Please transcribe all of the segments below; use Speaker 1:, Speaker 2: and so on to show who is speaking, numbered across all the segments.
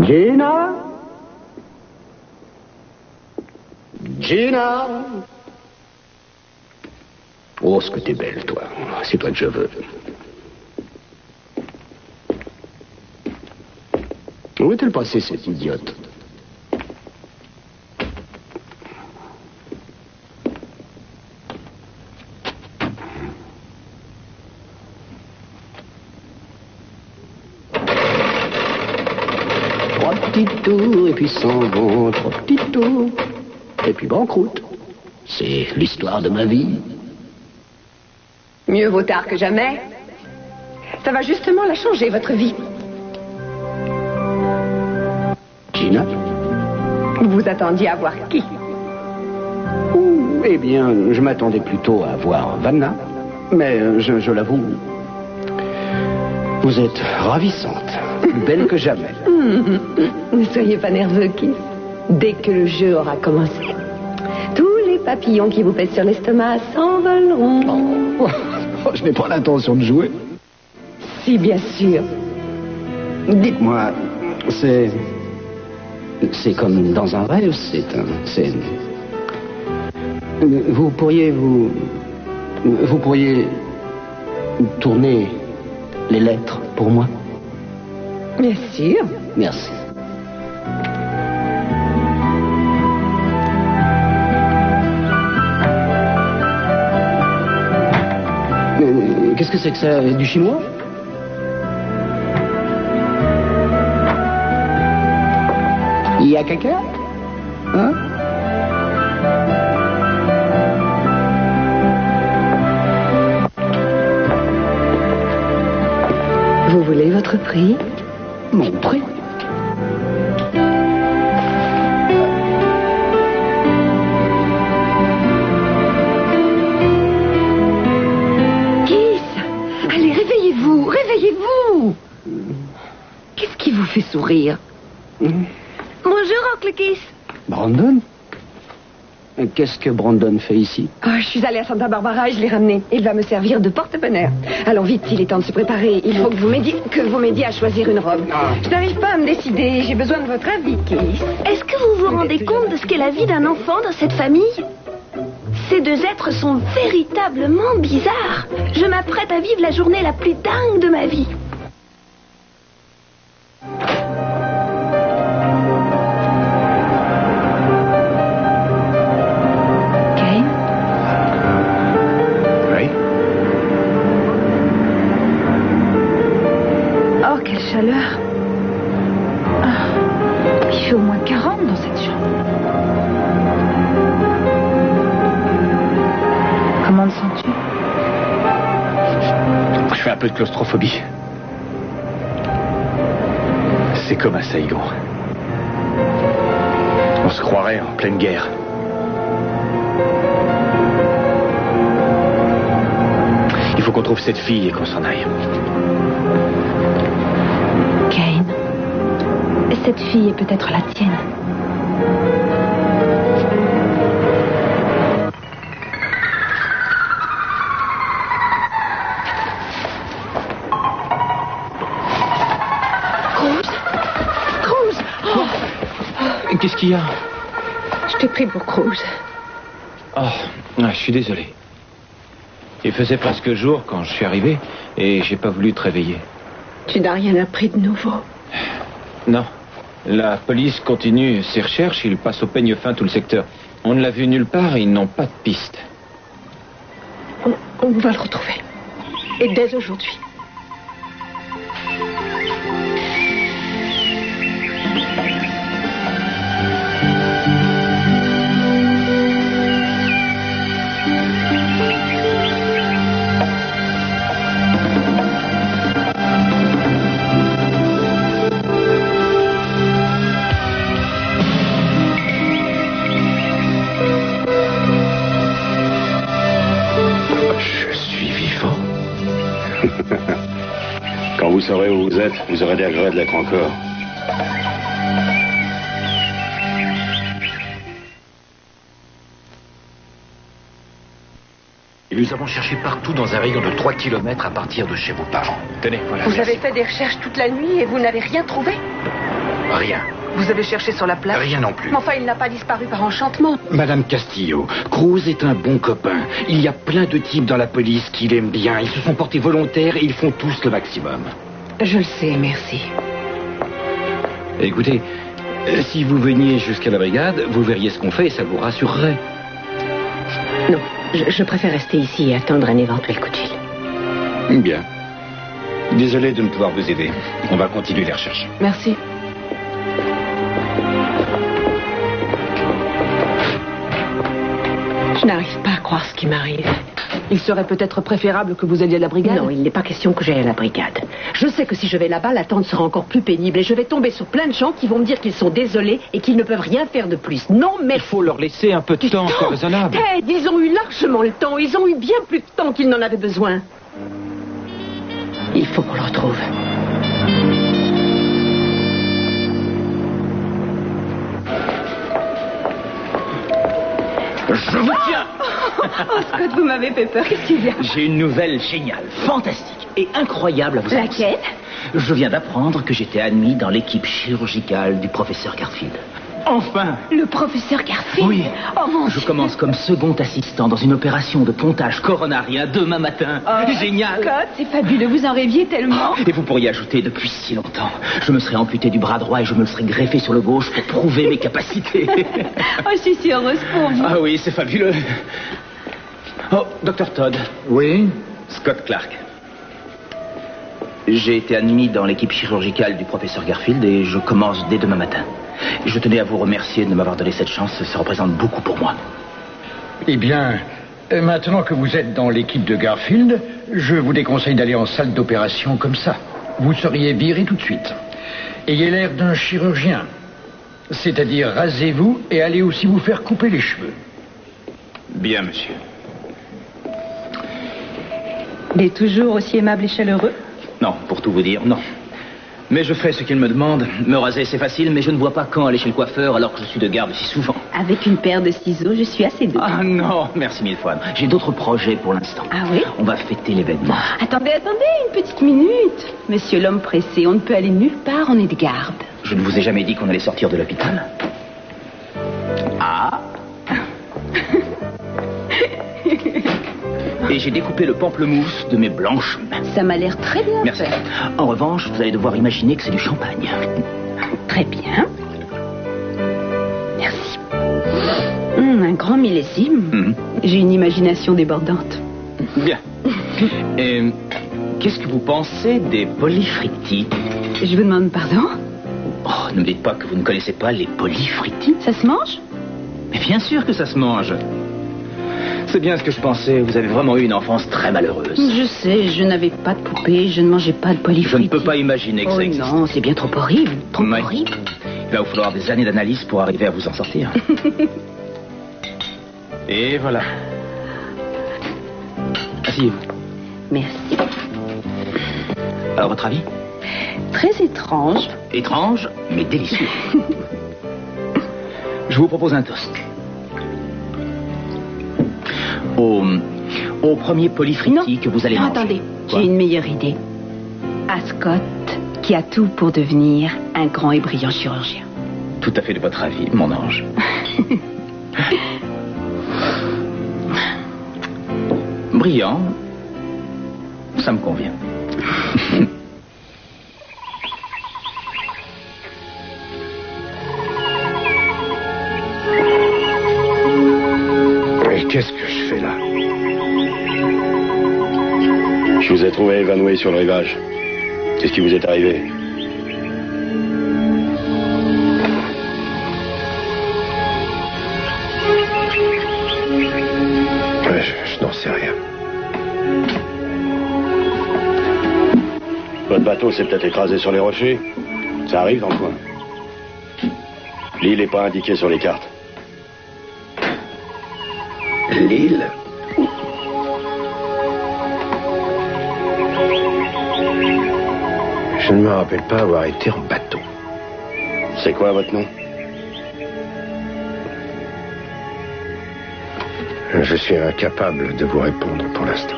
Speaker 1: Gina? Gina? Oh, ce que t'es belle, toi. C'est toi que je veux. Où est-elle passée, cette idiote? Trois petits tours, et puis s'en vont. Trois petits tours, et puis banqueroute. C'est l'histoire de ma vie.
Speaker 2: Mieux vaut tard que jamais. Ça va justement la changer, votre vie.
Speaker 1: Gina?
Speaker 2: Vous vous attendiez à voir qui?
Speaker 1: Eh bien, je m'attendais plutôt à voir Vanna. Mais je l'avoue, vous êtes ravissante. Plus belle que jamais.
Speaker 2: Ne soyez pas nerveux, Keith. Dès que le jeu aura commencé, tous les papillons qui vous pèsent sur l'estomac s'envoleront.
Speaker 1: Oh, je n'ai pas l'intention de jouer.
Speaker 2: Si, bien sûr.
Speaker 1: Dites-moi, c'est comme dans un rêve, vous pourriez tourner les lettres pour moi?
Speaker 2: Bien sûr.
Speaker 1: Merci. Qu'est-ce que c'est que ça? Du chinois? Il y a quelqu'un? Hein?
Speaker 2: Vous voulez votre prix?
Speaker 1: Mon prix?
Speaker 2: Allez, réveillez-vous, réveillez-vous. Qu'est-ce qui vous fait sourire? Bonjour, oncle Keith.
Speaker 1: Brandon? Qu'est-ce que Brandon fait ici?
Speaker 2: Je suis allée à Santa Barbara et je l'ai ramené. Il va me servir de porte-bonheur. Allons vite, il est temps de se préparer. Il faut que vous m'aidiez à choisir une robe. Je n'arrive pas à me décider. J'ai besoin de votre avis, Keith.
Speaker 3: Est-ce que vous vous rendez compte de ce qu'est la vie d'un enfant dans cette famille? Ces deux êtres sont véritablement bizarres. Je m'apprête à vivre la journée la plus dingue de ma vie.
Speaker 4: Chaleur. Il fait au moins 40 dans cette chambre. Comment te sens-tu?
Speaker 5: Je fais un peu de claustrophobie. C'est comme à Saigon. On se croirait en pleine guerre. Il faut qu'on trouve cette fille et qu'on s'en aille.
Speaker 4: Kane, cette fille est peut-être la tienne.
Speaker 2: Cruz! Oh.
Speaker 5: Qu'est-ce qu'il y a?
Speaker 2: Je t'ai pris pour Cruz.
Speaker 5: Oh, je suis désolé. Il faisait presque jour quand je suis arrivé et j'ai pas voulu te réveiller.
Speaker 2: Tu n'as rien appris de nouveau?
Speaker 5: Non. La police continue ses recherches, ils passent au peigne fin tout le secteur. On ne l'a vu nulle part et ils n'ont pas de piste.
Speaker 2: On va le retrouver. Et dès aujourd'hui.
Speaker 6: Quand vous saurez où vous êtes, vous aurez des regrets de l'être encore.
Speaker 7: Et nous avons cherché partout dans un rayon de 3 km à partir de chez vos parents.
Speaker 5: Tenez, voilà.
Speaker 2: Vous avez fait des recherches toute la nuit et vous n'avez rien trouvé?
Speaker 7: Rien.
Speaker 2: Vous avez cherché sur la plage?
Speaker 7: Rien non plus.
Speaker 2: Mais enfin, il n'a pas disparu par enchantement.
Speaker 7: Madame Castillo, Cruz est un bon copain. Il y a plein de types dans la police qui l'aiment bien. Ils se sont portés volontaires et ils font tous le maximum.
Speaker 2: Je le sais, merci.
Speaker 7: Écoutez, si vous veniez jusqu'à la brigade, vous verriez ce qu'on fait et ça vous rassurerait.
Speaker 8: Non, je préfère rester ici et attendre un éventuel coup de fil.
Speaker 7: Bien. Désolé de ne pouvoir vous aider. On va continuer les recherches.
Speaker 2: Merci.
Speaker 8: Je n'arrive pas à croire ce qui m'arrive.
Speaker 2: Il serait peut-être préférable que vous alliez à la brigade?
Speaker 8: Non, il n'est pas question que j'aille à la brigade. Je sais que si je vais là-bas, l'attente sera encore plus pénible et je vais tomber sur plein de gens qui vont me dire qu'ils sont désolés et qu'ils ne peuvent rien faire de plus. Non, mais...
Speaker 5: Il faut leur laisser un peu de temps, c'est raisonnable.
Speaker 8: Ted, ils ont eu largement le temps. Ils ont eu bien plus de temps qu'ils n'en avaient besoin. Il faut qu'on le retrouve.
Speaker 9: Je vous tiens.
Speaker 2: Oh, Scott, vous m'avez fait peur. Qu'est-ce qu'il y a?
Speaker 9: J'ai une nouvelle géniale, fantastique et incroyable à vous annoncer.
Speaker 2: Laquelle?
Speaker 9: Je viens d'apprendre que j'étais admis dans l'équipe chirurgicale du professeur Garfield. Enfin!
Speaker 2: Le professeur Garfield?
Speaker 9: Oui.
Speaker 2: Oh mon
Speaker 9: Je
Speaker 2: Dieu.
Speaker 9: commence comme second assistant dans une opération de pontage coronarien demain matin.
Speaker 2: Oh,
Speaker 9: Génial!
Speaker 2: Scott, c'est fabuleux. Vous en rêviez tellement.
Speaker 9: Et vous pourriez ajouter depuis si longtemps. Je me serais amputé du bras droit et je me serais greffé sur le gauche pour prouver mes capacités.
Speaker 2: Oh, je suis si heureuse pour vous.
Speaker 9: Ah oui, c'est fabuleux. Oh, Dr. Todd.
Speaker 7: Oui?
Speaker 9: Scott Clark. J'ai été admis dans l'équipe chirurgicale du professeur Garfield et je commence dès demain matin. Je tenais à vous remercier de m'avoir donné cette chance, ça représente beaucoup pour moi.
Speaker 10: Eh bien, maintenant que vous êtes dans l'équipe de Garfield, je vous déconseille d'aller en salle d'opération comme ça. Vous seriez viré tout de suite. Ayez l'air d'un chirurgien. C'est-à-dire rasez-vous et allez aussi vous faire couper les cheveux.
Speaker 9: Bien, monsieur.
Speaker 2: Il est toujours aussi aimable et chaleureux?
Speaker 9: Non, pour tout vous dire, non. Mais je fais ce qu'il me demande. Me raser, c'est facile, mais je ne vois pas quand aller chez le coiffeur alors que je suis de garde si souvent.
Speaker 2: Avec une paire de ciseaux, je suis assez douce.
Speaker 9: Ah non, merci mille fois. J'ai d'autres projets pour l'instant.
Speaker 2: Ah oui?
Speaker 9: On va fêter l'événement.
Speaker 2: Attendez, une petite minute. Monsieur l'homme pressé, on ne peut aller nulle part, on est de garde.
Speaker 9: Je ne vous ai jamais dit qu'on allait sortir de l'hôpital. Ah. Et j'ai découpé le pamplemousse de mes blanches mains.
Speaker 2: Ça m'a l'air très bien.
Speaker 9: Merci.
Speaker 2: Fait.
Speaker 9: En revanche, vous allez devoir imaginer que c'est du champagne.
Speaker 2: Très bien. Merci. Un grand millésime. J'ai une imagination débordante.
Speaker 9: Bien. Et qu'est-ce que vous pensez des polifritti?
Speaker 2: Je vous demande pardon?
Speaker 9: Oh, ne me dites pas que vous ne connaissez pas les polifritti.
Speaker 2: Ça se mange?
Speaker 9: Mais bien sûr que ça se mange. C'est bien ce que je pensais. Vous avez vraiment eu une enfance très malheureuse.
Speaker 2: Je sais, je n'avais pas de poupée, je ne mangeais pas de polifritti.
Speaker 9: Je ne peux pas imaginer que ça existe.
Speaker 2: Non, c'est bien trop horrible. Trop horrible.
Speaker 9: Il va vous falloir des années d'analyse pour arriver à vous en sortir. Et voilà. Asseyez-vous.
Speaker 2: Merci.
Speaker 9: À votre avis?
Speaker 2: Très étrange.
Speaker 9: Étrange, mais délicieux. Je vous propose un toast. Au premier polifritti que vous allez manger.
Speaker 2: Attendez, j'ai une meilleure idée. À Scott, qui a tout pour devenir un grand et brillant chirurgien.
Speaker 9: Tout à fait de votre avis, mon ange. Brillant, ça me convient.
Speaker 10: Mais qu'est-ce que je fais là?
Speaker 6: Je vous ai trouvé évanoui sur le rivage. Qu'est-ce qui vous est arrivé?
Speaker 10: Je n'en sais rien.
Speaker 6: Votre bateau s'est peut-être écrasé sur les rochers. Ça arrive dans le coin. L'île n'est pas indiquée sur les cartes.
Speaker 10: L'île? Je ne me rappelle pas avoir été en bateau.
Speaker 6: C'est quoi votre nom?
Speaker 10: Je suis incapable de vous répondre pour l'instant.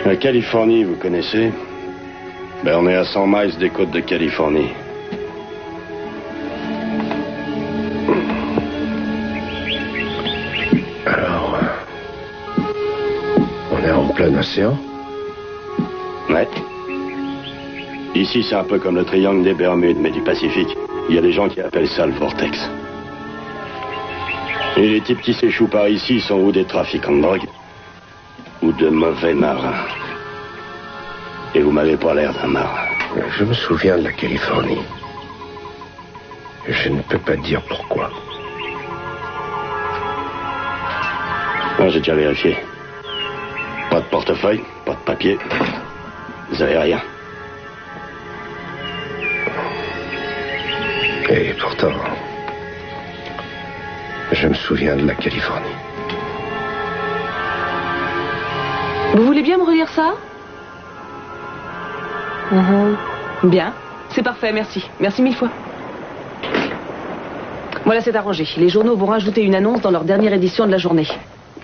Speaker 6: La Californie, vous connaissez? Ben, on est à 100 miles des côtes de Californie.
Speaker 1: plein océan.
Speaker 6: Ouais. Ici, c'est un peu comme le triangle des Bermudes, mais du Pacifique. Il y a des gens qui appellent ça le vortex. Et les types qui s'échouent par ici sont ou des trafiquants de drogue, ou de mauvais marins. Et vous m'avez pas l'air d'un marin.
Speaker 1: Je me souviens de la Californie. Je ne peux pas dire pourquoi.
Speaker 6: Moi, j'ai déjà vérifié. Pas de portefeuille, pas de papier. Vous avez rien.
Speaker 1: Et pourtant, je me souviens de la Californie.
Speaker 11: Vous voulez bien me relire ça? Bien. C'est parfait, merci. Merci mille fois. Voilà, c'est arrangé. Les journaux vont rajouter une annonce dans leur dernière édition de la journée.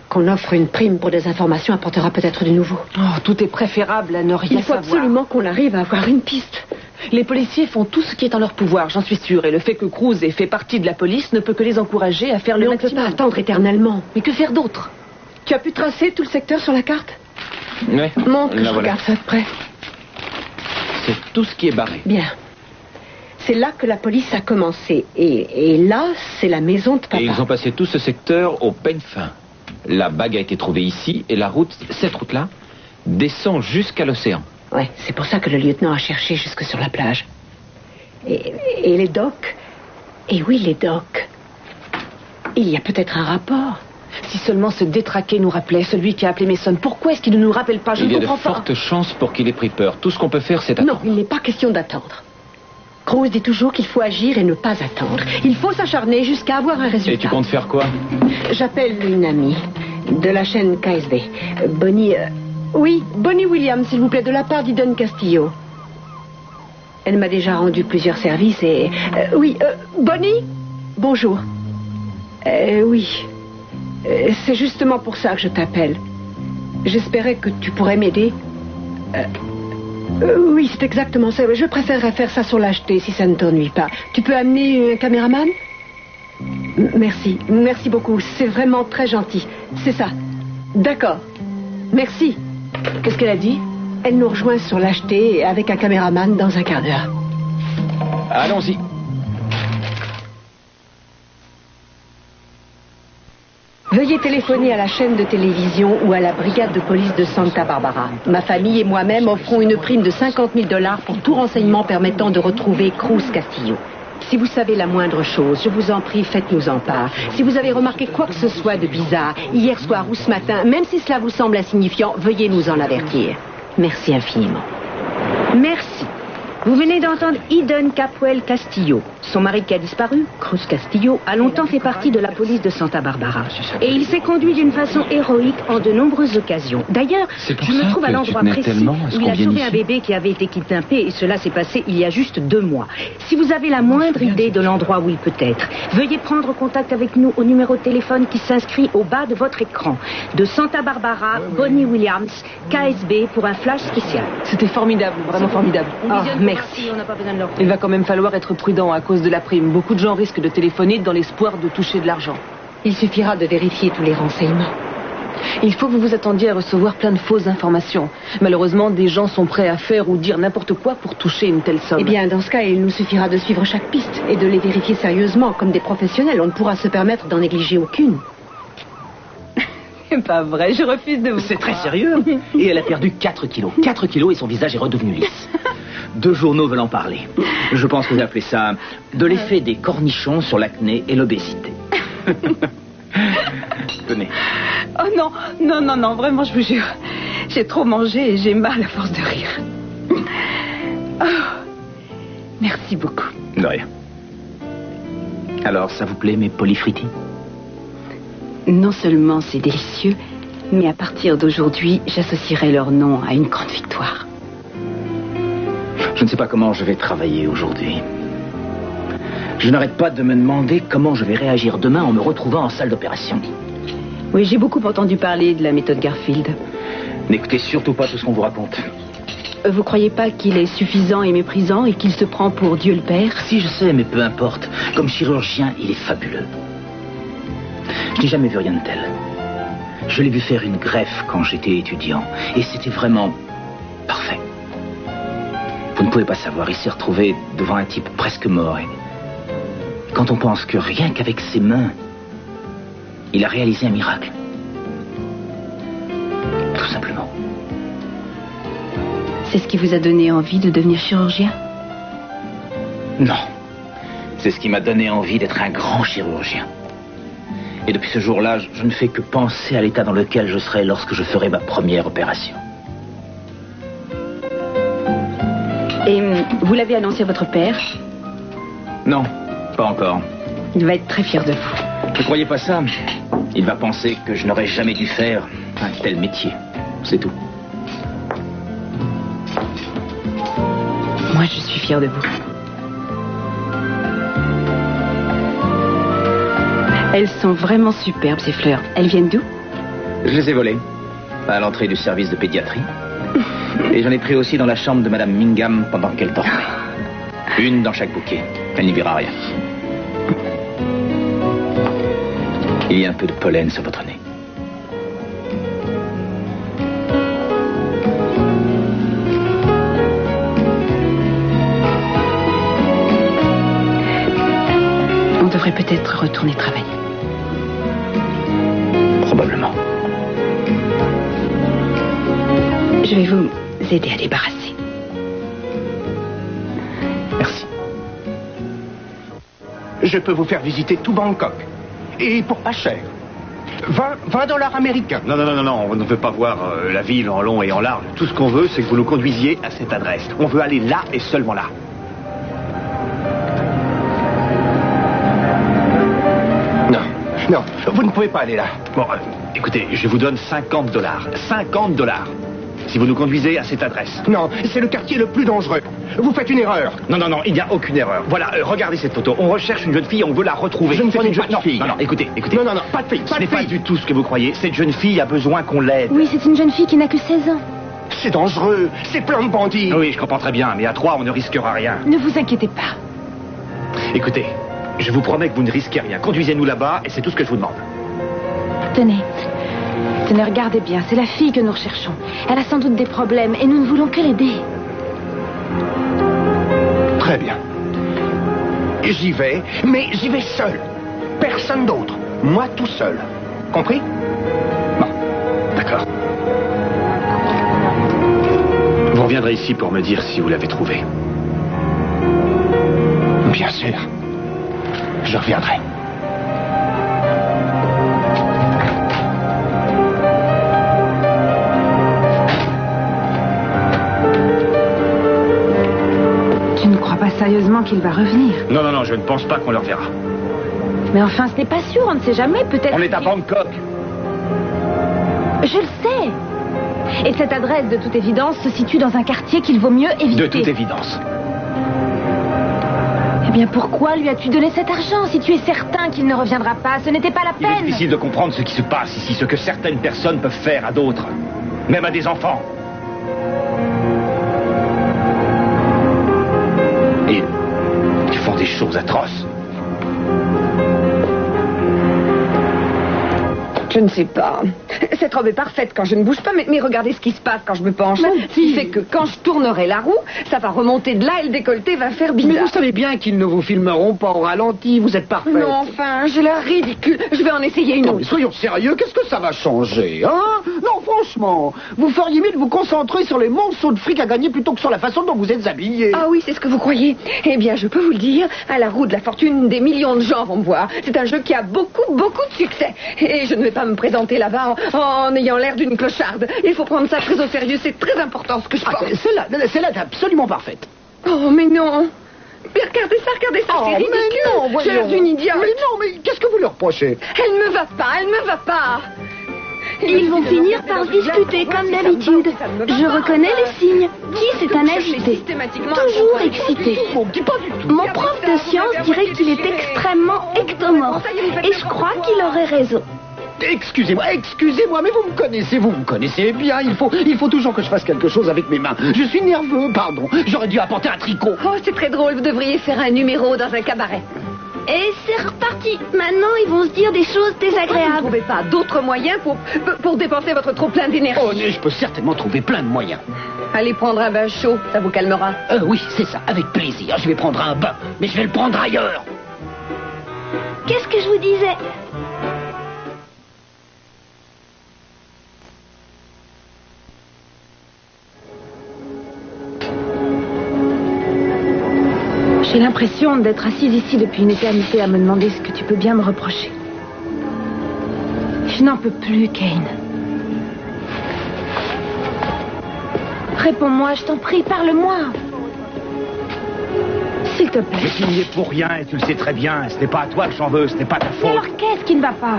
Speaker 8: Qu'on offre une prime pour des informations apportera peut-être du nouveau.
Speaker 11: Oh, tout est préférable à ne rien savoir.
Speaker 8: Il faut absolument qu'on arrive à avoir une piste.
Speaker 11: Les policiers font tout ce qui est en leur pouvoir, j'en suis sûre. Et le fait que Cruz ait fait partie de la police ne peut que les encourager à faire le maximum.
Speaker 8: Mais on ne peut pas attendre éternellement.
Speaker 11: Mais que faire d'autre?
Speaker 8: Tu as pu tracer tout le secteur sur la carte?
Speaker 5: Oui.
Speaker 8: Montre que je regarde ça de près.
Speaker 5: C'est tout ce qui est barré.
Speaker 8: Bien. C'est là que la police a commencé. Et là, c'est la maison de papa.
Speaker 5: Et ils ont passé tout ce secteur au peigne fin. La bague a été trouvée ici et la route, cette route-là, descend jusqu'à l'océan.
Speaker 8: Ouais, c'est pour ça que le lieutenant a cherché jusque sur la plage. Et les docks? Et oui, les docks. Il y a peut-être un rapport.
Speaker 11: Si seulement ce détraqué nous rappelait, celui qui a appelé Mason, pourquoi est-ce qu'il ne nous rappelle pas? Je ne comprends pas.
Speaker 5: Il y a de fortes chances pour qu'il ait pris peur. Tout ce qu'on peut faire, c'est attendre.
Speaker 8: Non, il n'est pas question d'attendre. Cruz dit toujours qu'il faut agir et ne pas attendre. Il faut s'acharner jusqu'à avoir un résultat.
Speaker 5: Et tu comptes faire quoi?
Speaker 8: J'appelle une amie de la chaîne KSB. Bonnie... Oui, Bonnie Williams, s'il vous plaît, de la part d'Eden Castillo. Elle m'a déjà rendu plusieurs services et... oui, Bonnie? Bonjour. Oui. C'est justement pour ça que je t'appelle. J'espérais que tu pourrais m'aider. Oui, c'est exactement ça. Je préférerais faire ça sur l'acheté si ça ne t'ennuie pas. Tu peux amener un caméraman? Merci. Merci beaucoup. C'est vraiment très gentil. C'est ça. D'accord. Merci.
Speaker 11: Qu'est-ce qu'elle a dit?
Speaker 8: Elle nous rejoint sur l'acheté avec un caméraman dans un quart d'heure.
Speaker 5: Allons-y.
Speaker 8: Veuillez téléphoner à la chaîne de télévision ou à la brigade de police de Santa Barbara. Ma famille et moi-même offrons une prime de $50 000 pour tout renseignement permettant de retrouver Cruz Castillo. Si vous savez la moindre chose, je vous en prie, faites-nous en part. Si vous avez remarqué quoi que ce soit de bizarre, hier soir ou ce matin, même si cela vous semble insignifiant, veuillez nous en avertir. Merci infiniment.
Speaker 12: Merci. Vous venez d'entendre Eden Capuel Castillo. Son mari qui a disparu, Cruz Castillo, a longtemps fait partie de la police de Santa Barbara. Et il s'est conduit d'une façon héroïque en de nombreuses occasions. D'ailleurs, je me trouve à l'endroit précis où il a sauvé un bébé qui avait été kidnappé et cela s'est passé il y a juste 2 mois. Si vous avez la moindre idée de l'endroit où il peut être, veuillez prendre contact avec nous au numéro de téléphone qui s'inscrit au bas de votre écran. De Santa Barbara, Bonnie Williams, KSB pour un flash spécial.
Speaker 11: C'était formidable, vraiment formidable.
Speaker 8: Merci.
Speaker 12: On n'a pas besoin de leur...
Speaker 11: Il va quand même falloir être prudent à cause de la prime. Beaucoup de gens risquent de téléphoner dans l'espoir de toucher de l'argent.
Speaker 8: Il suffira de vérifier tous les renseignements.
Speaker 11: Il faut que vous vous attendiez à recevoir plein de fausses informations. Malheureusement, des gens sont prêts à faire ou dire n'importe quoi pour toucher une telle somme.
Speaker 8: Eh bien, dans ce cas, il nous suffira de suivre chaque piste et de les vérifier sérieusement, comme des professionnels. On ne pourra se permettre d'en négliger aucune.
Speaker 11: C'est pas vrai, je refuse de vous...
Speaker 9: C'est très sérieux. Et elle a perdu 4 kilos. 4 kilos et son visage est redevenu lisse. 2 journaux veulent en parler. Je pense que vous appelez ça de l'effet des cornichons sur l'acné et l'obésité. Tenez.
Speaker 11: Oh non, vraiment, je vous jure. J'ai trop mangé et j'ai mal à force de rire. Oh, merci beaucoup.
Speaker 9: De rien. Alors, ça vous plaît, mes polifritis?
Speaker 12: Non seulement c'est délicieux, mais à partir d'aujourd'hui, j'associerai leur nom à une grande victoire.
Speaker 9: Je ne sais pas comment je vais travailler aujourd'hui. Je n'arrête pas de me demander comment je vais réagir demain en me retrouvant en salle d'opération.
Speaker 12: Oui, j'ai beaucoup entendu parler de la méthode Garfield.
Speaker 9: N'écoutez surtout pas tout ce qu'on vous raconte.
Speaker 12: Vous croyez pas qu'il est suffisant et méprisant et qu'il se prend pour Dieu le Père?
Speaker 9: Si, je sais, mais peu importe. Comme chirurgien, il est fabuleux. Je n'ai jamais vu rien de tel. Je l'ai vu faire une greffe quand j'étais étudiant. Et c'était vraiment parfait. Vous ne pouvez pas savoir, il s'est retrouvé devant un type presque mort. Et quand on pense que rien qu'avec ses mains, il a réalisé un miracle. Tout simplement.
Speaker 4: C'est ce qui vous a donné envie de devenir chirurgien?
Speaker 9: Non. C'est ce qui m'a donné envie d'être un grand chirurgien. Et depuis ce jour-là, je ne fais que penser à l'état dans lequel je serai lorsque je ferai ma première opération.
Speaker 4: Et vous l'avez annoncé à votre père?
Speaker 9: Non, pas encore.
Speaker 4: Il va être très fier de vous.
Speaker 9: Ne croyez pas ça. Il va penser que je n'aurais jamais dû faire un tel métier. C'est tout.
Speaker 4: Moi, je suis fière de vous. Elles sont vraiment superbes, ces fleurs. Elles viennent d'où?
Speaker 9: Je les ai volées à l'entrée du service de pédiatrie. Et j'en ai pris aussi dans la chambre de Madame Mingham pendant qu'elle dormait. Une dans chaque bouquet. Elle n'y verra rien. Il y a un peu de pollen sur votre nez.
Speaker 4: On devrait peut-être retourner travailler.
Speaker 9: Probablement.
Speaker 4: Je vais vous aider à débarrasser.
Speaker 9: Merci.
Speaker 13: Je peux vous faire visiter tout Bangkok. Et pour pas cher. 20 dollars américains.
Speaker 14: Non, on ne veut pas voir la ville en long et en large. Tout ce qu'on veut, c'est que vous nous conduisiez à cette adresse. On veut aller là et seulement là.
Speaker 13: Non, vous ne pouvez pas aller là.
Speaker 14: Bon, écoutez, je vous donne 50 dollars. 50 dollars. Si vous nous conduisez à cette adresse.
Speaker 13: Non, c'est le quartier le plus dangereux. Vous faites une erreur.
Speaker 14: Non, il n'y a aucune erreur. Voilà, regardez cette photo. On recherche une jeune fille, on veut la retrouver.
Speaker 13: Je ne prenais pas de fille.
Speaker 14: Non, écoutez.
Speaker 13: Non, pas de fille.
Speaker 14: Ce n'est pas du tout ce que vous croyez. Cette jeune fille a besoin qu'on l'aide.
Speaker 4: Oui, c'est une jeune fille qui n'a que 16 ans.
Speaker 13: C'est dangereux. C'est plein de bandits.
Speaker 14: Oui, je comprends très bien, mais à 3, on ne risquera rien.
Speaker 4: Ne vous inquiétez pas.
Speaker 14: Écoutez, je vous promets que vous ne risquez rien. Conduisez-nous là-bas et c'est tout ce que je vous demande.
Speaker 4: Tenez, regardez bien, c'est la fille que nous recherchons. Elle a sans doute des problèmes et nous ne voulons que l'aider.
Speaker 13: Très bien. J'y vais, mais j'y vais seul. Personne d'autre. Moi tout seul. Compris?
Speaker 14: Bon, d'accord. Vous reviendrez ici pour me dire si vous l'avez trouvé.
Speaker 13: Bien sûr. Je reviendrai.
Speaker 4: Tu ne crois pas sérieusement qu'il va revenir?
Speaker 14: Non, je ne pense pas qu'on le reverra.
Speaker 4: Mais enfin, ce n'est pas sûr, on ne sait jamais, peut-être...
Speaker 14: On est à Bangkok.
Speaker 4: Je le sais. Et cette adresse, de toute évidence, se situe dans un quartier qu'il vaut mieux éviter.
Speaker 14: De toute évidence.
Speaker 4: Eh bien, pourquoi lui as-tu donné cet argent si tu es certain qu'il ne reviendra pas? Ce n'était pas la peine.
Speaker 14: Il est difficile de comprendre ce qui se passe ici, ce que certaines personnes peuvent faire à d'autres, même à des enfants. Et ils font des choses atroces.
Speaker 2: Je ne sais pas. Cette robe est parfaite quand je ne bouge pas, mais regardez ce qui se passe quand je me penche. Ce qui fait que quand je tournerai la roue, ça va remonter de là et le décolleté va faire bizarre.
Speaker 1: Mais vous savez bien qu'ils ne vous filmeront pas au ralenti, vous êtes parfaite.
Speaker 2: Non, enfin, j'ai l'air ridicule. Je vais en essayer une autre.
Speaker 1: Mais soyons sérieux, qu'est-ce que ça va changer, hein? Non, franchement, vous feriez mieux de vous concentrer sur les monceaux de fric à gagner plutôt que sur la façon dont vous êtes habillée.
Speaker 2: Ah oui, c'est ce que vous croyez. Eh bien, je peux vous le dire, à la roue de la fortune, des millions de gens vont me voir. C'est un jeu qui a beaucoup de succès. Et je ne vais pas me présenter là-bas en ayant l'air d'une clocharde. Il faut prendre ça très au sérieux, c'est très important ce que je pense.
Speaker 1: Celle-là est absolument parfaite.
Speaker 2: Oh, mais non. Mais regardez ça, c'est ridicule.
Speaker 1: Mais non, voyons.
Speaker 2: J'ai l'air d'une idiote.
Speaker 1: Mais non, mais qu'est-ce que vous leur reprochez?
Speaker 2: Elle ne me va pas.
Speaker 3: Ils vont finir par discuter comme d'habitude. Je reconnais les signes. Qui c'est un agité? Toujours excité. Mon prof de sciences dirait qu'il est extrêmement ectomorphe. Et je crois qu'il aurait raison.
Speaker 1: Excusez-moi, mais vous me connaissez bien. Il faut toujours que je fasse quelque chose avec mes mains. Je suis nerveux, pardon. J'aurais dû apporter un tricot.
Speaker 2: Oh, c'est très drôle, vous devriez faire un numéro dans un cabaret.
Speaker 3: Et c'est reparti. Maintenant, ils vont se dire des choses
Speaker 2: Vous ne
Speaker 3: désagréables.
Speaker 2: trouvez pas d'autres moyens pour dépenser votre trop-plein d'énergie?
Speaker 1: Oh, mais je peux certainement trouver plein de moyens.
Speaker 2: Allez prendre un bain chaud, ça vous calmera.
Speaker 1: Oui, c'est ça, avec plaisir. Je vais prendre un bain, mais je vais le prendre ailleurs.
Speaker 3: Qu'est-ce que je vous disais?
Speaker 4: J'ai l'impression d'être assise ici depuis une éternité à me demander ce que tu peux bien me reprocher. Je n'en peux plus, Kane. Réponds-moi, je t'en prie, parle-moi. S'il te plaît.
Speaker 14: J'ai signé pour rien et tu le sais très bien. Ce n'est pas à toi que j'en veux, ce n'est pas ta
Speaker 4: Mais
Speaker 14: faute.
Speaker 4: alors qu'est-ce qui ne va pas?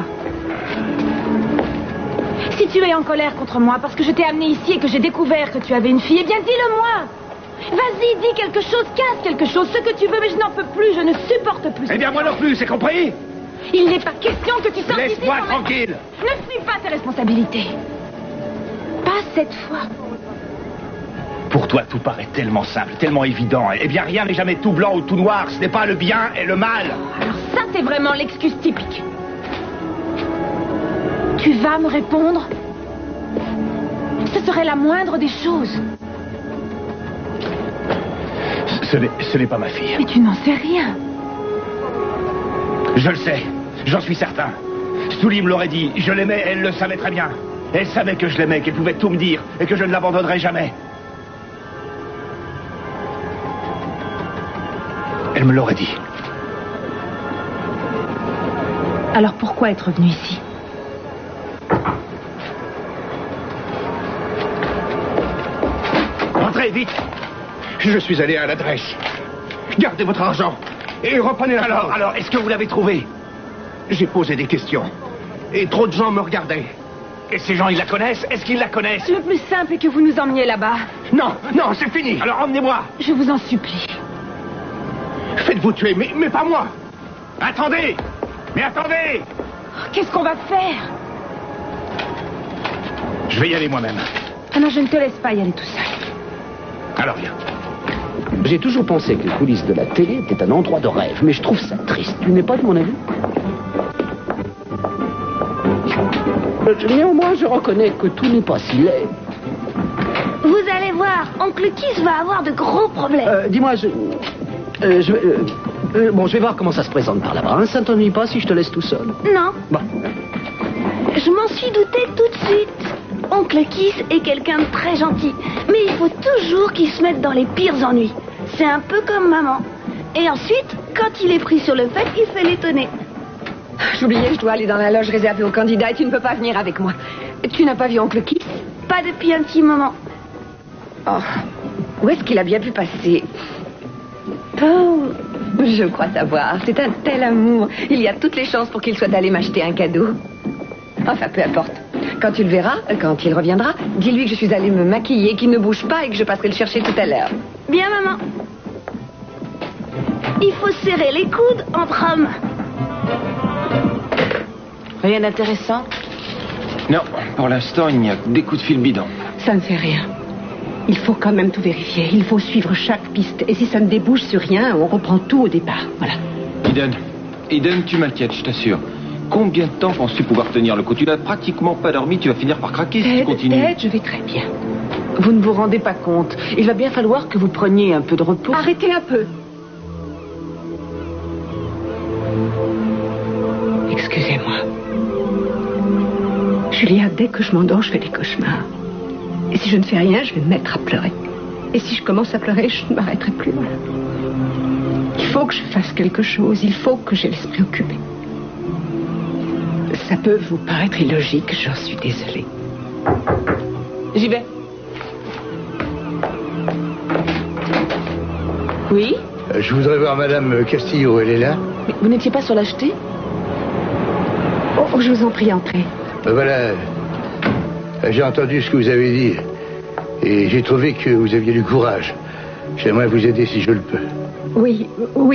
Speaker 4: Si tu es en colère contre moi parce que je t'ai amené ici et que j'ai découvert que tu avais une fille, eh bien dis-le-moi. Vas-y, dis quelque chose, casse quelque chose, ce que tu veux, mais je n'en peux plus, je ne supporte plus.
Speaker 14: Eh bien, moi non plus, c'est compris?
Speaker 4: Il n'est pas question que tu sortes ici.
Speaker 14: Laisse-moi tranquille.
Speaker 4: Ne suis pas tes responsabilités. Pas cette fois.
Speaker 14: Pour toi, tout paraît tellement simple, tellement évident. Eh bien, rien n'est jamais tout blanc ou tout noir. Ce n'est pas le bien et le mal.
Speaker 4: Alors ça, c'est vraiment l'excuse typique. Tu vas me répondre? Ce serait la moindre des choses.
Speaker 14: Ce n'est pas ma fille.
Speaker 4: Mais tu n'en sais rien.
Speaker 14: Je le sais, j'en suis certain. Sully me l'aurait dit, je l'aimais, elle le savait très bien. Elle savait que je l'aimais, qu'elle pouvait tout me dire et que je ne l'abandonnerais jamais. Elle me l'aurait dit.
Speaker 4: Alors pourquoi être venu ici?
Speaker 13: Entrez, vite. Je suis allé à l'adresse. Gardez votre argent et reprenez la parole.
Speaker 14: Alors, est-ce que vous l'avez trouvé?
Speaker 13: J'ai posé des questions et trop de gens me regardaient.
Speaker 14: Et ces gens, ils la connaissent? Est-ce qu'ils la connaissent?
Speaker 4: Le plus simple est que vous nous emmeniez là-bas.
Speaker 13: Non, non, c'est fini.
Speaker 14: Alors emmenez-moi.
Speaker 4: Je vous en supplie.
Speaker 13: Faites-vous tuer, mais pas moi.
Speaker 14: Attendez. Mais attendez.
Speaker 4: Qu'est-ce qu'on va faire?
Speaker 14: Je vais y aller moi-même.
Speaker 4: Ah non, je ne te laisse pas y aller tout seul.
Speaker 14: Alors viens.
Speaker 1: J'ai toujours pensé que les coulisses de la télé étaient un endroit de rêve, mais je trouve ça triste. Tu n'es pas de mon avis? Néanmoins, je reconnais que tout n'est pas si laid.
Speaker 3: Vous allez voir, Oncle Kiss va avoir de gros problèmes.
Speaker 1: Dis-moi, je vais voir comment ça se présente par là-bas. Hein. Ça ne t'ennuie pas si je te laisse tout seul?
Speaker 3: Non.
Speaker 1: Bon.
Speaker 3: Je m'en suis douté tout de suite. Oncle Kiss est quelqu'un de très gentil, mais il faut toujours qu'il se mette dans les pires ennuis. C'est un peu comme maman. Et ensuite, quand il est pris sur le fait, il fait l'étonner.
Speaker 2: J'oubliais, je dois aller dans la loge réservée aux candidats et tu ne peux pas venir avec moi. Tu n'as pas vu Oncle Kiss?
Speaker 3: Pas depuis un petit moment.
Speaker 2: Oh, où est-ce qu'il a bien pu passer? Oh, je crois savoir. C'est un tel amour. Il y a toutes les chances pour qu'il soit allé m'acheter un cadeau. Enfin, peu importe. Quand tu le verras, quand il reviendra, dis-lui que je suis allée me maquiller, qu'il ne bouge pas et que je passerai le chercher tout à l'heure.
Speaker 3: Bien, maman. Il faut serrer les coudes entre hommes.
Speaker 4: Rien d'intéressant?
Speaker 5: Non, pour l'instant, il n'y a que des coups de fil bidons.
Speaker 8: Ça ne fait rien. Il faut quand même tout vérifier. Il faut suivre chaque piste. Et si ça ne débouche sur rien, on reprend tout au départ. Voilà.
Speaker 5: Eden, tu m'inquiètes, je t'assure. Combien de temps penses-tu pouvoir tenir le coup? Tu n'as pratiquement pas dormi, tu vas finir par craquer si tu continues.
Speaker 8: Ed, je vais très bien.
Speaker 4: Vous ne vous rendez pas compte. Il va bien falloir que vous preniez un peu de repos.
Speaker 8: Arrêtez un peu. Excusez-moi. Julia, dès que je m'endors, je fais des cauchemars. Et si je ne fais rien, je vais me mettre à pleurer. Et si je commence à pleurer, je ne m'arrêterai plus. Voilà. Il faut que je fasse quelque chose. Il faut que j'ai l'esprit occupé. Ça peut vous paraître illogique, j'en suis désolée.
Speaker 4: J'y vais. Oui?
Speaker 15: Je voudrais voir Madame Castillo, elle est là?
Speaker 4: Mais vous n'étiez pas sur l'acheter?
Speaker 8: Oh, je vous en prie, entrez.
Speaker 15: Voilà. J'ai entendu ce que vous avez dit. Et j'ai trouvé que vous aviez du courage. J'aimerais vous aider si je le peux.
Speaker 8: Oui,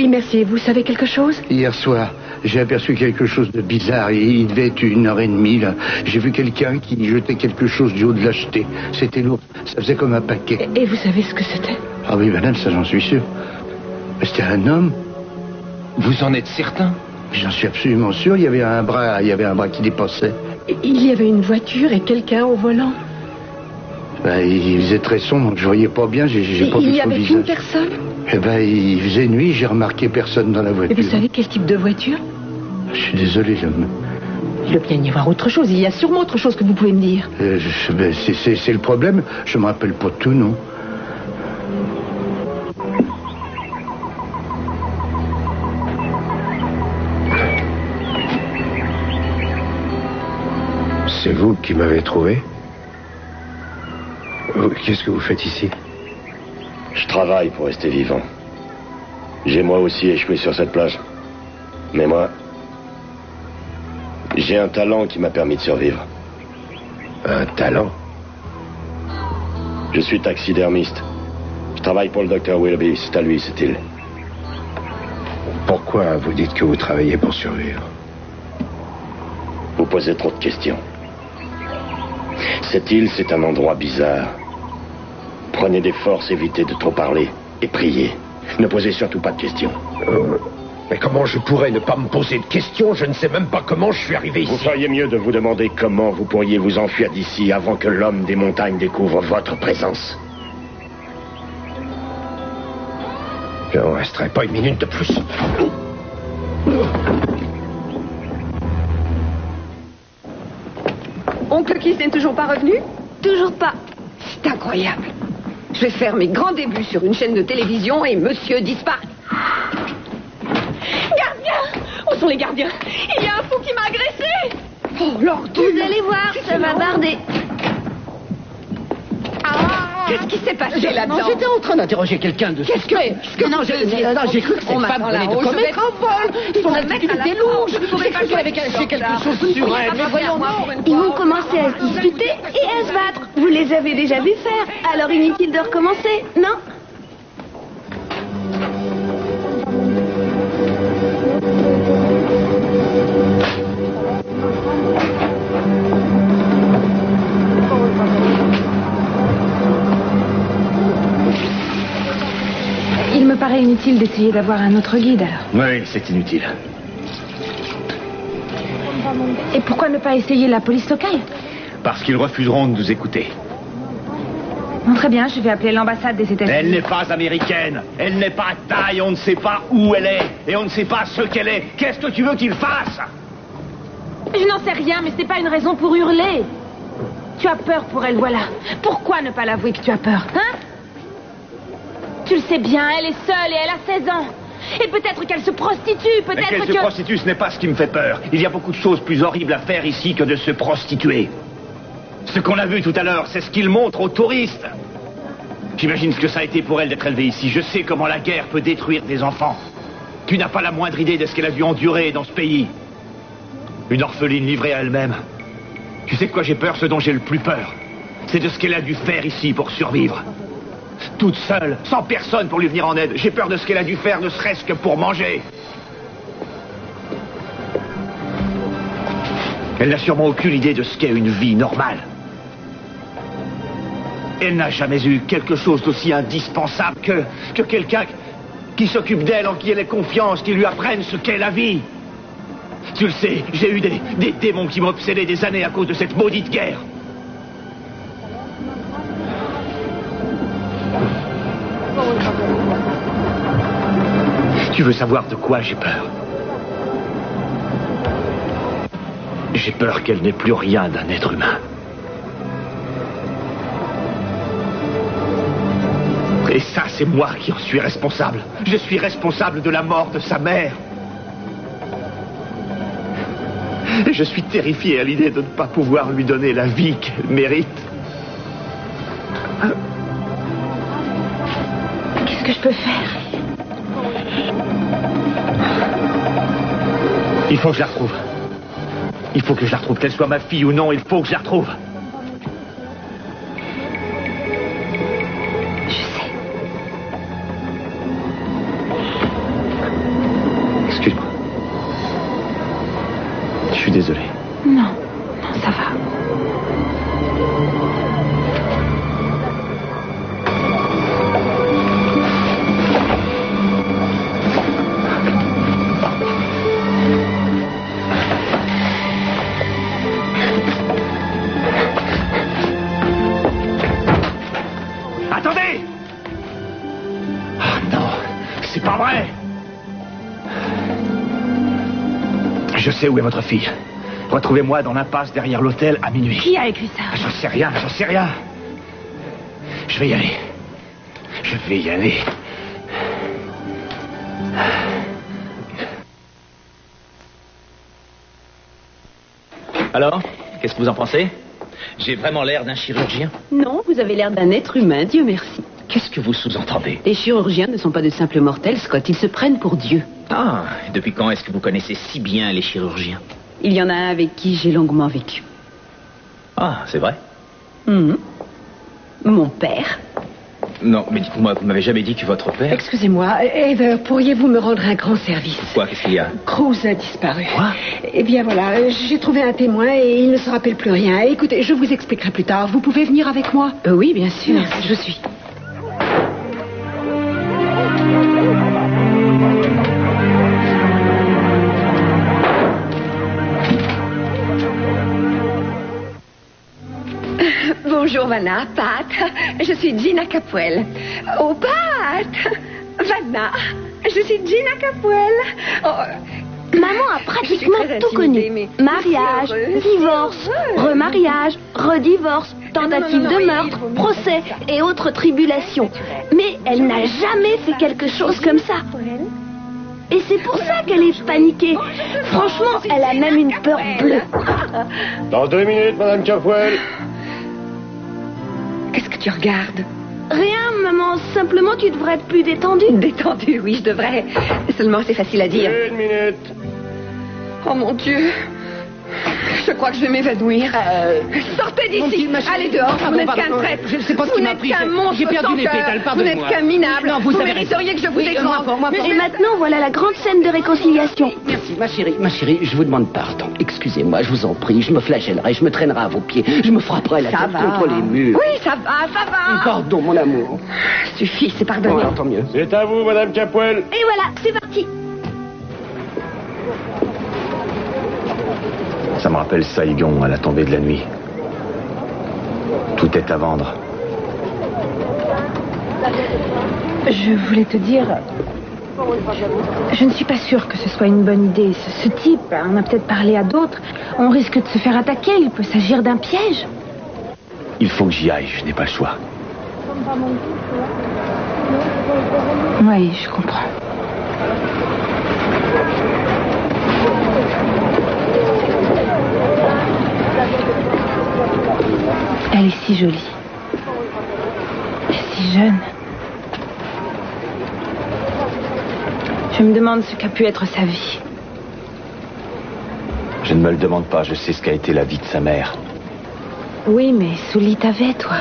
Speaker 8: merci. Vous savez quelque chose?
Speaker 15: Hier soir, j'ai aperçu quelque chose de bizarre. Il devait être 1h30, là. J'ai vu quelqu'un qui jetait quelque chose du haut de l'acheter. C'était lourd. Ça faisait comme un paquet.
Speaker 8: Et vous savez ce que c'était?
Speaker 15: Ah oui, madame, ça j'en suis sûr. C'était un homme.
Speaker 5: Vous en êtes certain?
Speaker 15: J'en suis absolument sûr, il y avait un bras qui dépassait.
Speaker 8: Il y avait une voiture et quelqu'un au volant.
Speaker 15: Ben, il faisait très sombre, donc je voyais pas bien, j'ai pas vu
Speaker 8: Il y
Speaker 15: son
Speaker 8: avait
Speaker 15: visage.
Speaker 8: qu'une personne?
Speaker 15: Eh ben, il faisait nuit, j'ai remarqué personne dans la
Speaker 8: Et
Speaker 15: voiture.
Speaker 8: vous savez quel type de voiture?
Speaker 15: Je suis désolé, l'homme.
Speaker 8: Il doit bien y avoir autre chose. Il y a sûrement autre chose que vous pouvez me dire.
Speaker 15: Ben, c'est le problème. Je me rappelle pas de tout, non.
Speaker 13: C'est vous qui m'avez trouvé? Qu'est-ce que vous faites ici?
Speaker 6: Je travaille pour rester vivant. J'ai moi aussi échoué sur cette plage. Mais moi, j'ai un talent qui m'a permis de survivre.
Speaker 13: Un talent?
Speaker 6: Je suis taxidermiste. Je travaille pour le docteur Willoughby. C'est à lui, cette île.
Speaker 13: Pourquoi vous dites que vous travaillez pour survivre?
Speaker 6: Vous posez trop de questions. Cette île, c'est un endroit bizarre. Prenez des forces, évitez de trop parler et priez. Ne posez surtout pas de questions.
Speaker 13: Mais comment je pourrais ne pas me poser de questions? Je ne sais même pas comment je suis arrivé ici.
Speaker 6: Vous feriez mieux de vous demander comment vous pourriez vous enfuir d'ici avant que l'homme des montagnes découvre votre présence.
Speaker 13: Je n'en resterai pas une minute de plus.
Speaker 2: Oncle Keith n'est toujours pas revenu?
Speaker 3: Toujours pas.
Speaker 2: C'est incroyable. Je vais faire mes grands débuts sur une chaîne de télévision et monsieur disparaît.
Speaker 4: Gardien! Où sont les gardiens? Il y a un fou qui m'a agressé!
Speaker 2: Oh, l'ordure!
Speaker 3: Vous allez voir, ça va barder.
Speaker 2: Qu'est-ce qui s'est passé là-dedans?
Speaker 1: Non, j'étais en train d'interroger quelqu'un de
Speaker 2: Qu'est-ce que...
Speaker 1: Non, j'ai cru que cette femme venait de commettre un vol. Son attitude était lourde. J'ai cru qu'elle avait caché quelque chose sur elle. Mais voyons, non.
Speaker 3: Ils vont commencer à se disputer et à se battre. Vous les avez déjà vus faire, alors inutile de recommencer, non?
Speaker 4: Il me paraît inutile d'essayer d'avoir un autre guide, alors.
Speaker 14: Oui, c'est inutile.
Speaker 4: Et pourquoi ne pas essayer la police locale?
Speaker 14: Parce qu'ils refuseront de nous écouter.
Speaker 4: Bon, très bien, je vais appeler l'ambassade des États-Unis.
Speaker 14: Elle n'est pas américaine. Elle n'est pas taille. On ne sait pas où elle est. Et on ne sait pas ce qu'elle est. Qu'est-ce que tu veux qu'il fasse?
Speaker 4: Je n'en sais rien, mais ce n'est pas une raison pour hurler. Tu as peur pour elle, voilà. Pourquoi ne pas l'avouer que tu as peur, hein? Tu le sais bien, elle est seule et elle a 16 ans. Et peut-être qu'elle se prostitue,
Speaker 14: Mais
Speaker 4: peut-être
Speaker 14: qu'elle
Speaker 4: que...
Speaker 14: se prostitue, ce n'est pas ce qui me fait peur. Il y a beaucoup de choses plus horribles à faire ici que de se prostituer. Ce qu'on a vu tout à l'heure, c'est ce qu'ils montrent aux touristes. J'imagine ce que ça a été pour elle d'être élevée ici. Je sais comment la guerre peut détruire des enfants. Tu n'as pas la moindre idée de ce qu'elle a dû endurer dans ce pays. Une orpheline livrée à elle-même. Tu sais de quoi j'ai peur? Ce dont j'ai le plus peur, c'est de ce qu'elle a dû faire ici pour survivre. Toute seule, sans personne pour lui venir en aide. J'ai peur de ce qu'elle a dû faire, ne serait-ce que pour manger. Elle n'a sûrement aucune idée de ce qu'est une vie normale. Elle n'a jamais eu quelque chose d'aussi indispensable que quelqu'un qui s'occupe d'elle, en qui elle ait confiance, qui lui apprenne ce qu'est la vie. Tu le sais, j'ai eu des démons qui m'obsédaient des années à cause de cette maudite guerre. Tu veux savoir de quoi j'ai peur? J'ai peur qu'elle n'ait plus rien d'un être humain. Et ça, c'est moi qui en suis responsable. Je suis responsable de la mort de sa mère. Et je suis terrifié à l'idée de ne pas pouvoir lui donner la vie qu'elle mérite.
Speaker 4: Qu'est-ce que je peux faire?
Speaker 14: Il faut que je la retrouve. Il faut que je la retrouve, qu'elle soit ma fille ou non, il faut que je la retrouve. Excuse-moi. Je suis désolé.
Speaker 4: Non, non, ça va.
Speaker 14: c'est pas vrai. Je sais où est votre fille. Retrouvez-moi dans l'impasse derrière l'hôtel à minuit.
Speaker 4: Qui a écrit ça?
Speaker 14: J'en sais rien, j'en sais rien. Je vais y aller. Je vais y aller.
Speaker 9: Alors, qu'est-ce que vous en pensez? J'ai vraiment l'air d'un chirurgien?
Speaker 8: Non, vous avez l'air d'un être humain, Dieu merci.
Speaker 9: Qu'est-ce que vous sous-entendez?
Speaker 8: Les chirurgiens ne sont pas de simples mortels, Scott. Ils se prennent pour Dieu.
Speaker 9: Ah, et depuis quand est-ce que vous connaissez si bien les chirurgiens?
Speaker 8: Il y en a un avec qui j'ai longuement vécu.
Speaker 9: Ah, c'est vrai?
Speaker 8: Mon père.
Speaker 9: Non, mais dites-moi, vous m'avez jamais dit que votre père...
Speaker 8: Excusez-moi, Eve, pourriez-vous me rendre un grand service?
Speaker 9: Quoi, qu'est-ce qu'il y a?
Speaker 8: Cruz a disparu.
Speaker 9: Quoi?
Speaker 8: Eh bien voilà, j'ai trouvé un témoin et il ne se rappelle plus rien. Écoutez, je vous expliquerai plus tard. Vous pouvez venir avec moi? Oui, bien sûr. Merci. Je suis.
Speaker 2: Bonjour, Vanna, Pat. Je suis Gina Capwell. Oh, Pat! Vanna, je suis Gina Capwell. Oh,
Speaker 3: Maman a pratiquement tout connu. Mariage, divorce, remariage, redivorce, tentative de meurtre, procès et autres tribulations. Mais elle n'a jamais fait quelque chose comme ça. Et c'est pour ça qu'elle est paniquée. Franchement, elle a même une peur bleue.
Speaker 6: Dans 2 minutes, Madame Capwell.
Speaker 2: Qu'est-ce que tu regardes?
Speaker 3: Rien, maman. Simplement, tu devrais être plus détendue.
Speaker 2: Détendue, oui, je devrais. Seulement, c'est facile à dire.
Speaker 6: 1 minute.
Speaker 2: Oh, mon Dieu. Je crois que je vais m'évanouir. Sortez d'ici. Allez dehors. Vous n'êtes qu'un traître.
Speaker 1: Je ne sais pas ce qui m'a pris.
Speaker 2: J'ai perdu les pétales. Vous n'êtes qu'un minable.
Speaker 1: Non,
Speaker 2: vous mériteriez que je vous écrase.
Speaker 3: Et maintenant, voilà la grande scène de réconciliation.
Speaker 1: Merci, ma chérie, je vous demande pardon. Excusez-moi, je vous en prie, je me flagellerai, je me traînerai à vos pieds, je me frapperai la tête contre les murs.
Speaker 2: Oui, ça va.
Speaker 1: Pardon, mon amour.
Speaker 2: Suffit, c'est pardonné.
Speaker 1: Oh, tant mieux.
Speaker 6: C'est à vous, Madame Capwell.
Speaker 3: Et voilà, c'est parti.
Speaker 6: Ça me rappelle Saigon à la tombée de la nuit. Tout est à vendre.
Speaker 4: Je voulais te dire... Je ne suis pas sûre que ce soit une bonne idée. Ce type, on a peut-être parlé à d'autres. On risque de se faire attaquer. Il peut s'agir d'un piège.
Speaker 6: Il faut que j'y aille, je n'ai pas le choix.
Speaker 4: Oui, je comprends. Elle est si jolie. Et si jeune. Je me demande ce qu'a pu être sa vie.
Speaker 6: Je ne me le demande pas, je sais ce qu'a été la vie de sa mère.
Speaker 4: Oui, mais Sully t'avait, toi.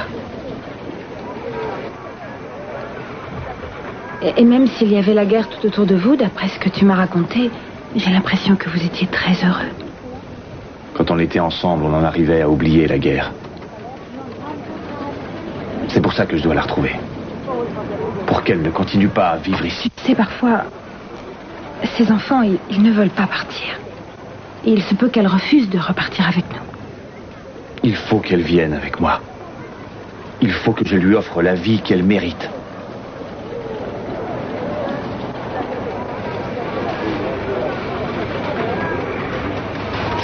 Speaker 4: Et même s'il y avait la guerre tout autour de vous, d'après ce que tu m'as raconté, j'ai l'impression que vous étiez très heureux.
Speaker 6: Quand on était ensemble, on en arrivait à oublier la guerre. C'est pour ça que je dois la retrouver. Pour qu'elle ne continue pas à vivre ici.
Speaker 4: C'est parfois... Ces enfants, ils ne veulent pas partir. Et il se peut qu'elle refuse de repartir avec nous.
Speaker 6: Il faut qu'elle vienne avec moi. Il faut que je lui offre la vie qu'elle mérite.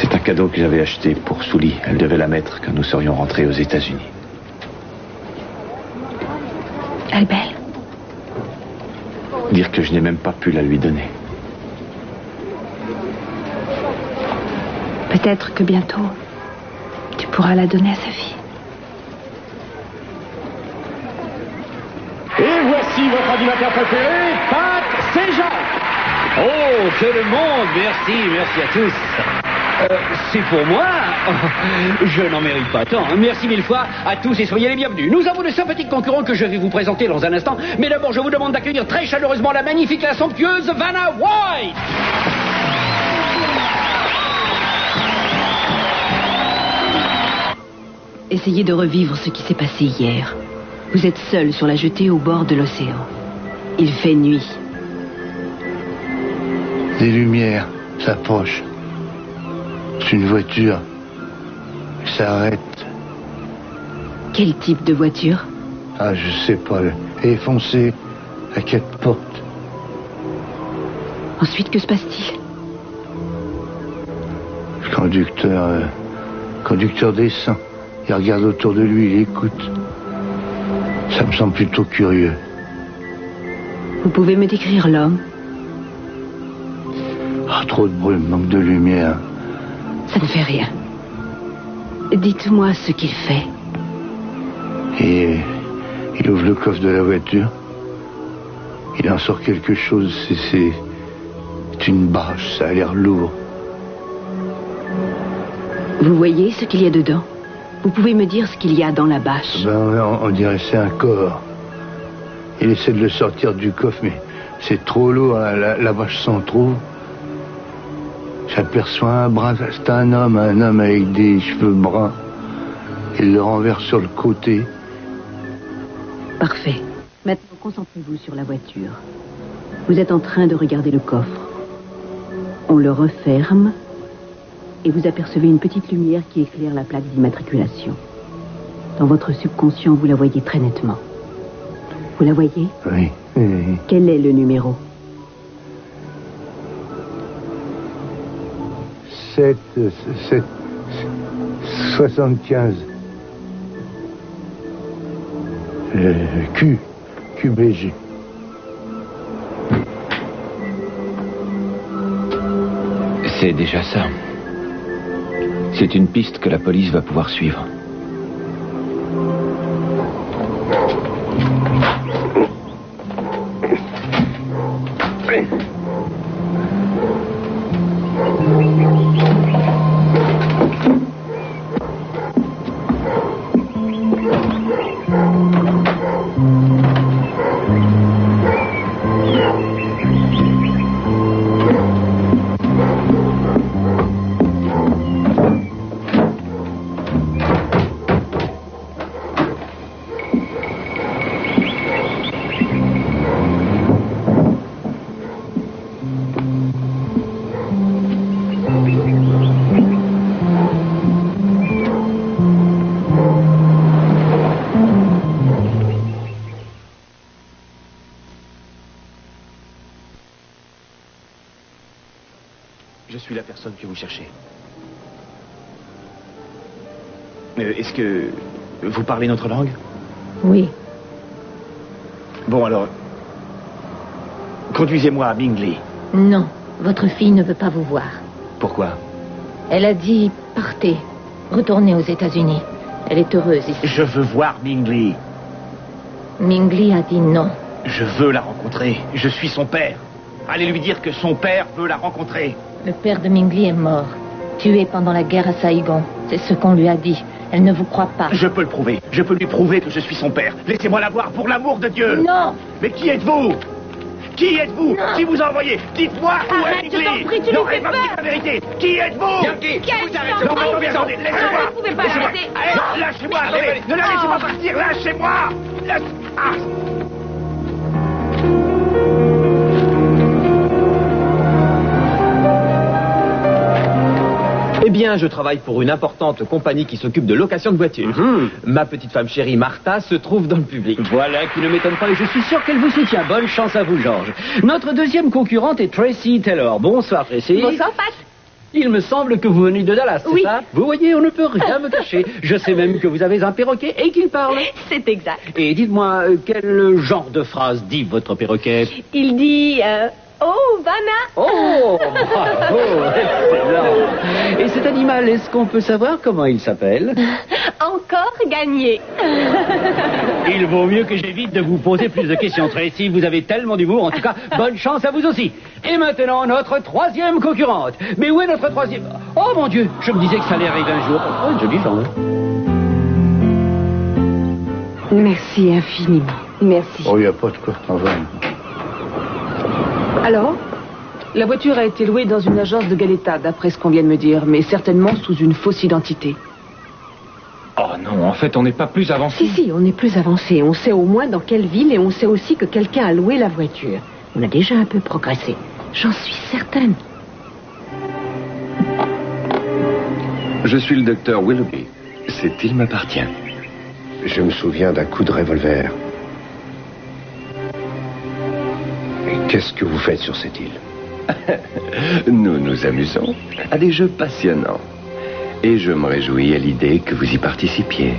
Speaker 6: C'est un cadeau que j'avais acheté pour Sully. Elle devait la mettre quand nous serions rentrés aux États-Unis.
Speaker 4: Elle est belle.
Speaker 6: Dire que je n'ai même pas pu la lui donner.
Speaker 4: Peut-être que bientôt, tu pourras la donner à sa fille.
Speaker 14: Et voici votre animateur préféré, Pat Saint-Jacques.
Speaker 16: Oh, que le monde! Merci à tous. C'est pour moi? Je n'en mérite pas tant. Merci mille fois à tous et soyez les bienvenus. Nous avons de sympathiques concurrents que je vais vous présenter dans un instant. Mais d'abord, je vous demande d'accueillir très chaleureusement la magnifique et la somptueuse Vanna White.
Speaker 8: Essayez de revivre ce qui s'est passé hier. Vous êtes seul sur la jetée au bord de l'océan. Il fait nuit.
Speaker 15: Des lumières s'approchent. C'est une voiture. Elle s'arrête.
Speaker 8: Quel type de voiture?
Speaker 15: Ah, je sais pas. Elle est foncée à 4 portes.
Speaker 12: Ensuite, que se passe-t-il?
Speaker 15: Le conducteur descend. Il regarde autour de lui, il écoute. Ça me semble plutôt curieux.
Speaker 12: Vous pouvez me décrire l'homme?
Speaker 15: Ah, trop de brume, manque de lumière.
Speaker 12: Ça ne fait rien. Dites-moi ce qu'il fait.
Speaker 15: Et il ouvre le coffre de la voiture. Il en sort quelque chose. C'est une bâche, ça a l'air lourd.
Speaker 12: Vous voyez ce qu'il y a dedans? Vous pouvez me dire ce qu'il y a dans la bâche?
Speaker 15: On dirait que c'est un corps. Il essaie de le sortir du coffre, mais c'est trop lourd. La bâche s'en trouve. J'aperçois un bras. C'est un homme avec des cheveux bruns. Il le renverse sur le côté.
Speaker 12: Parfait. Maintenant, concentrez-vous sur la voiture. Vous êtes en train de regarder le coffre. On le referme et vous apercevez une petite lumière qui éclaire la plaque d'immatriculation. Dans votre subconscient, vous la voyez très nettement. Vous la voyez?
Speaker 15: Oui.
Speaker 12: Quel est le numéro?
Speaker 15: 75. QBG.
Speaker 5: C'est déjà ça. C'est une piste que la police va pouvoir suivre.
Speaker 14: Je suis la personne que vous cherchez. Est-ce que vous parlez notre langue?
Speaker 2: Oui.
Speaker 14: Bon, alors, conduisez-moi à Bingley.
Speaker 2: Non, votre fille ne veut pas vous voir.
Speaker 14: Pourquoi?
Speaker 2: Elle a dit, partez, retournez aux États-Unis. Elle est heureuse ici.
Speaker 14: Je veux voir Bingley.
Speaker 2: Mingley a dit non.
Speaker 14: Je veux la rencontrer. Je suis son père. Allez lui dire que son père veut la rencontrer.
Speaker 2: Le père de Mingley est mort, tué pendant la guerre à Saïgon. C'est ce qu'on lui a dit. Elle ne vous croit pas.
Speaker 14: Je peux le prouver. Je peux lui prouver que je suis son père. Laissez-moi la voir, pour l'amour de Dieu.
Speaker 2: Non.
Speaker 14: Mais qui êtes-vous? Qui êtes-vous? Qui vous a envoyé? Dites-moi où est Bingley.
Speaker 4: Je t'en prie, tu
Speaker 14: non,
Speaker 4: lui fais peur.
Speaker 14: la vérité. Qui êtes-vous?
Speaker 4: Yankee, vous arrêtez.
Speaker 14: Non, attendez, laissez-moi.
Speaker 4: Vous ne pouvez pas l'arrêter.
Speaker 14: Lâchez-moi, attendez. Ne la laissez pas partir, lâchez-moi.
Speaker 17: Eh bien, je travaille pour une importante compagnie qui s'occupe de location de voitures. Ma petite femme chérie, Martha, se trouve dans le public. Voilà qui ne m'étonne pas et je suis sûr qu'elle vous soutient. Bonne chance à vous, George. Notre deuxième concurrente est Tracy Taylor. Bonsoir, Tracy.
Speaker 4: Bonsoir, Pat.
Speaker 17: Il me semble que vous venez de Dallas, c'est ça? Vous voyez, on ne peut rien me cacher. Je sais même que vous avez un perroquet et qu'il parle.
Speaker 3: C'est exact.
Speaker 17: Et dites-moi, quel genre de phrase dit votre perroquet?
Speaker 3: Il dit... Oh, Vanna!
Speaker 17: Oh, bravo, excellent. Et cet animal, est-ce qu'on peut savoir comment il s'appelle?
Speaker 3: Encore gagné.
Speaker 16: Il vaut mieux que j'évite de vous poser plus de questions, Tracy. Vous avez tellement d'humour. En tout cas, bonne chance à vous aussi. Et maintenant, notre troisième concurrente. Mais où est notre troisième? Oh, mon Dieu, je me disais que ça allait arriver un jour. Oh, une jolie femme.
Speaker 12: Merci infiniment. Merci.
Speaker 15: Oh, il n'y a pas de quoi. Enfin.
Speaker 11: Alors, la voiture a été louée dans une agence de Galeta, d'après ce qu'on vient de me dire, mais certainement sous une fausse identité.
Speaker 5: Oh non, en fait, on n'est pas plus avancé.
Speaker 12: Si, on est plus avancé. On sait au moins dans quelle ville et on sait aussi que quelqu'un a loué la voiture. On a déjà un peu progressé. J'en suis certaine.
Speaker 18: Je suis le docteur Willoughby. Cette île m'appartient.
Speaker 13: Je me souviens d'un coup de revolver. Qu'est-ce que vous faites sur cette île?
Speaker 18: Nous nous amusons à des jeux passionnants. Et je me réjouis à l'idée que vous y participiez.